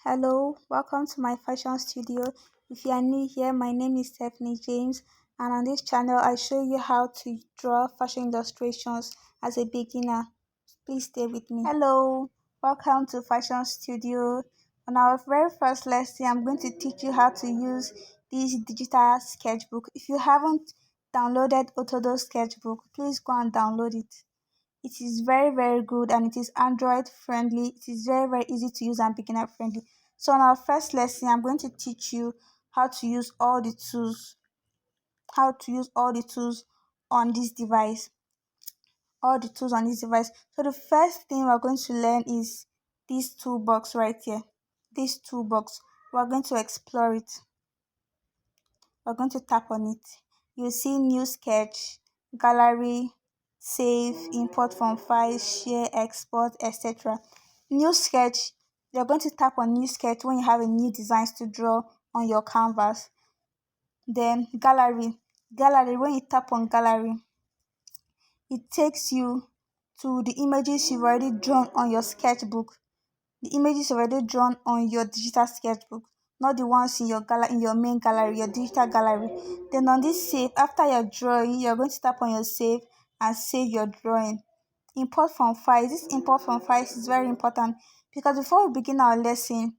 Hello, welcome to my fashion studio. If you are new here, my name is Stephanie James, and on this channel, I show you how to draw fashion illustrations as a beginner. Please stay with me. Hello, welcome to Fashion Studio. On our very first lesson, I'm going to teach you how to use this digital sketchbook. If you haven't downloaded Autodesk sketchbook, please go and download it. It is very good and it is Android friendly. It is very easy to use and beginner friendly. So on our first lesson, I'm going to teach you how to use all the tools, on this device, So the first thing we're going to learn is this toolbox right here. This toolbox, we're going to explore it. We're going to tap on it. You'll see new sketch, gallery, save, import from files, share, export, etc. New sketch, you're going to tap on new sketch when you have a new designs to draw on your canvas. Then gallery, when you tap on gallery, it takes you to the images you've already drawn on your sketchbook. The images already drawn on your digital sketchbook, not the ones in your main gallery, your digital gallery. Then on this save, after your drawing, you're going to tap on your save and save your drawing. Import from files. This import from files is very important because before we begin our lesson,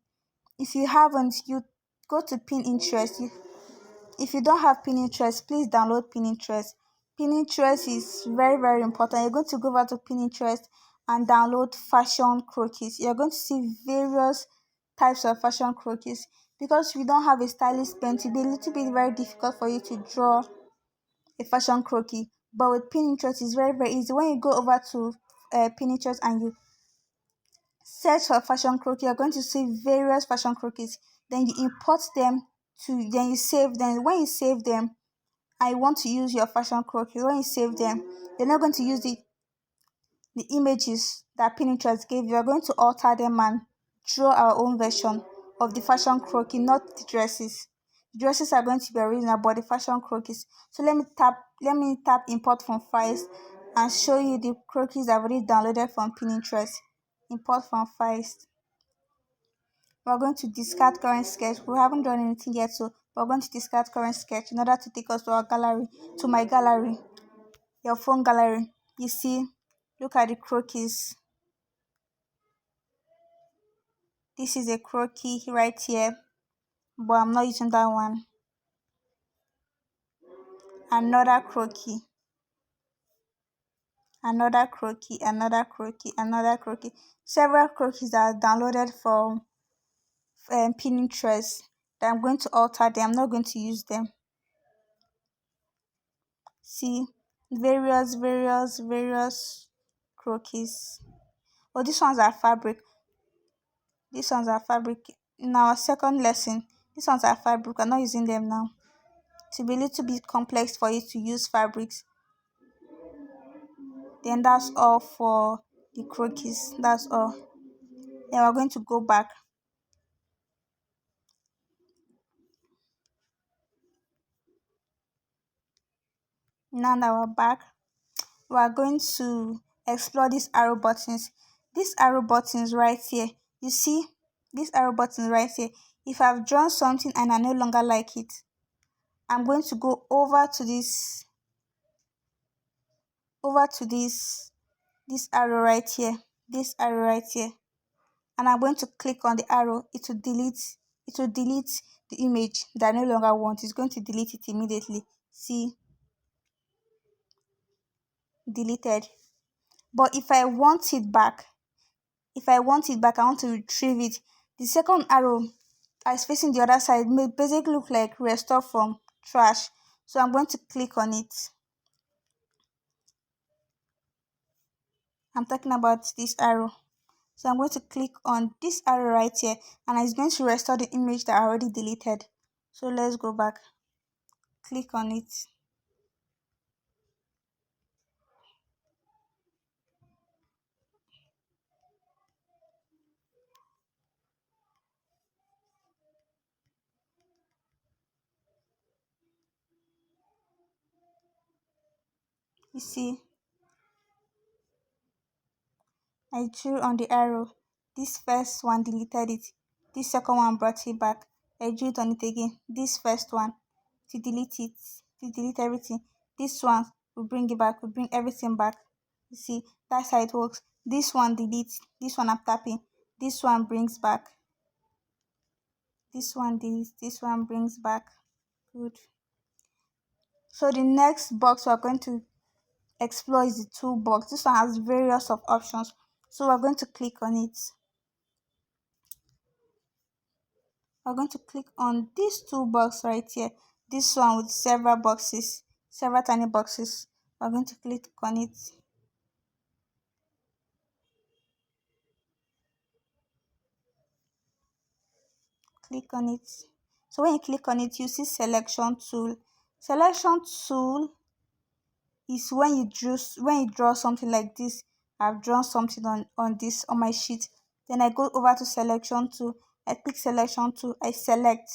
if you haven't, you go to Pinterest. If you don't have Pinterest, please download Pinterest. Pinterest is very important. You're going to go over to Pinterest and download fashion croquis. You're going to see various types of fashion croquis. Because if you don't have a stylist pen, it will be a little bit very difficult for you to draw a fashion croquis. But with Pinterest, it's very easy. When you go over to Pinterest and you search for fashion croquis, you're going to see various fashion croquis. Then you import them then you save them. When you save them, I want to use your fashion croquis. When you save them, you're not going to use the images that Pinterest gave you. You're going to alter them and draw our own version of the fashion croquis, not the dresses. The dresses are going to be original, but the fashion croquis. So let me tap import from files and show you the croquis I've already downloaded from Pinterest. Import from files. We're going to discard current sketch. We haven't done anything yet, so we're going to discard current sketch in order to take us to our gallery, to my gallery, your phone gallery. You see, look at the croquis. This is a croquis right here, but I'm not using that one. Another croquis, another croquis, another croquis, another croquis. Several croquis that are downloaded from Pinterest that I'm going to alter them. I'm not going to use them. See, various croquis. Oh, these ones are fabric. These ones are fabric. In our second lesson, these ones are fabric. I'm not using them now. To be a little bit complex for you to use fabrics. Then that's all for the croquis. That's all. Then we're going to go back. Now that we're back, we are going to explore these arrow buttons. These arrow buttons right here. You see these arrow buttons right here. If I've drawn something and I no longer like it, I'm going to go over to this arrow right here. This arrow right here. And I'm going to click on the arrow. It will delete the image that I no longer want. It's going to delete it immediately. See, deleted. But if I want it back, I want to retrieve it. The second arrow is facing the other side may basically look like restore from trash. So I'm going to click on it. I'm talking about this arrow. So I'm going to click on this arrow right here and it's going to restore the image that I already deleted. So let's go back. Click on it. You see, I drew on the arrow. This first one deleted it. This second one brought it back. I drew it on it again. This first one to delete it, to delete everything. This one will bring it back, will bring everything back. You see, that's how it works. This one deletes, this one I'm tapping, this one brings back, this one deletes, this one brings back. Good. So the next box we're going to explore is the toolbox. This one has various of options. So we're going to click on it. We're going to click on this toolbox right here. This one with several boxes, several tiny boxes. We're going to click on it. Click on it. So when you click on it, you see selection tool. Selection tool is when you draw something like this. I've drawn something on this on my sheet. Then I go over to selection tool. I click selection tool. I select.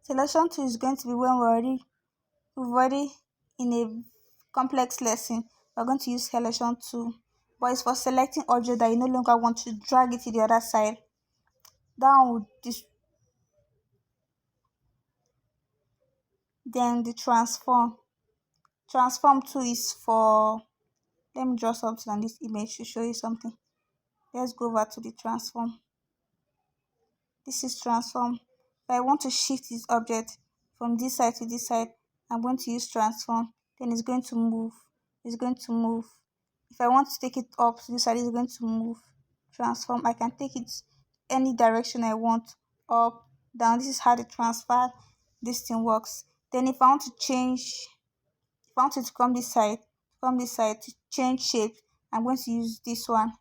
Selection tool is going to be when we've already in a complex lesson. We're going to use selection tool, but it's for selecting object that you no longer want to drag it to the other side. Down with this. Then the transform. Transform tool is for, let me draw something on this image to show you something. Let's go over to the transform. This is transform. If I want to shift this object from this side to this side, I'm going to use transform. Then it's going to move. It's going to move. If I want to take it up to this side, it's going to move. Transform. I can take it any direction I want. Up, down. This is how the transfer this thing works. Then if I want to change, if I want it to come this side to change shape, I'm going to use this one.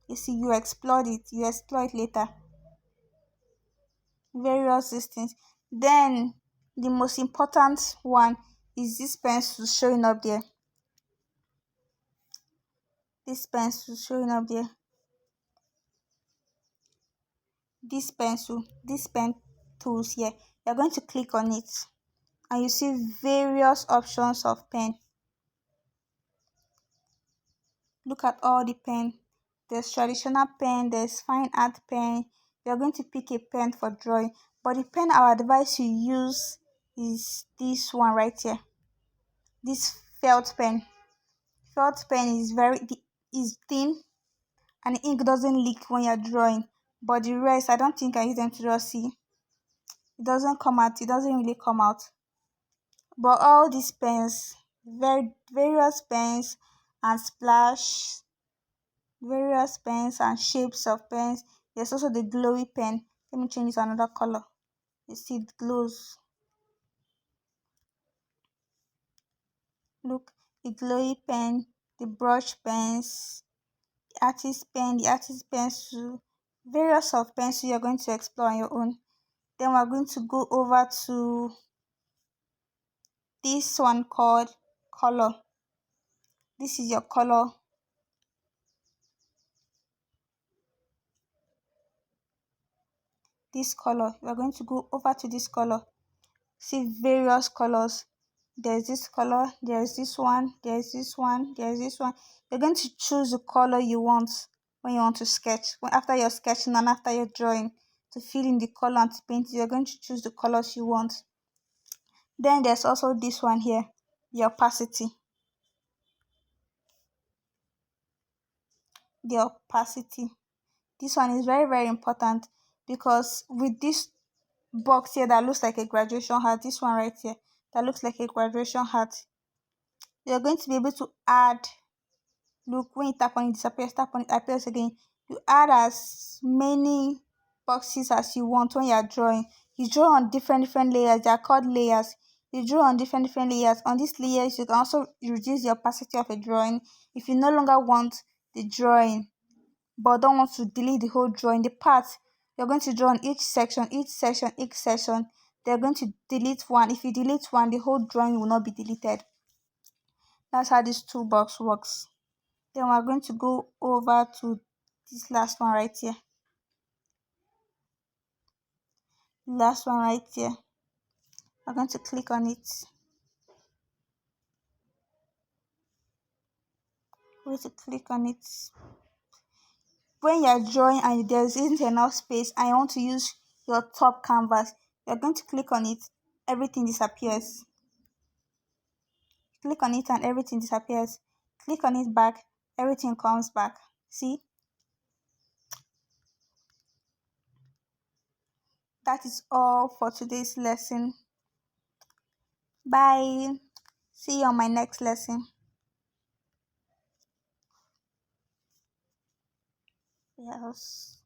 You see, you explore it later. Various these things. Then the most important one is this pencil showing up there. This pencil showing up there. This pencil, this pen tools here. You're going to click on it and you see various options of pen. Look at all the pen. There's traditional pen, there's fine art pen. You're going to pick a pen for drawing, but the pen I would advise you use is this one right here. This felt pen. Felt pen is thin and the ink doesn't leak when you're drawing. But the rest, I don't think I use them to draw. See, it doesn't come out. It doesn't really come out. But all these pens, various pens and splash, various pens and shapes of pens. There's also the glowy pen. Let me change it to another color. You see, it glows. Look, the glowy pen, the brush pens, the artist pencil, various of pencil you're going to explore on your own. Then we're going to go over to this one called color. This is your color. This color. We're going to go over to this color. See various colors. There's this color, there's this one, there's this one, there's this one. You're going to choose the color you want when you want to sketch. After you're sketching and after you're drawing, to fill in the color and to paint, you're going to choose the colors you want. Then there's also this one here, the opacity. The opacity. This one is very, very important because with this box here that looks like a graduation hat, this one right here that looks like a graduation hat, you're going to be able to add. Look, when you tap on it, disappears, tap on it, appears again. You add as many boxes as you want when you are drawing. You draw on different layers. They are called layers. You draw on different layers. On these layers, you can also reduce the opacity of a drawing. If you no longer want the drawing, but don't want to delete the whole drawing, the parts you're going to draw on each section, they're going to delete one. If you delete one, the whole drawing will not be deleted. That's how this toolbox works. Then we're going to go over to this last one right here. Last one right here. We're going to click on it. We're going to click on it. When you're drawing and there isn't enough space and you want to use your top canvas, you're going to click on it, everything disappears. Click on it and everything disappears. Click on it back, everything comes back. See? That is all for today's lesson. Bye. See you on my next lesson. Yes.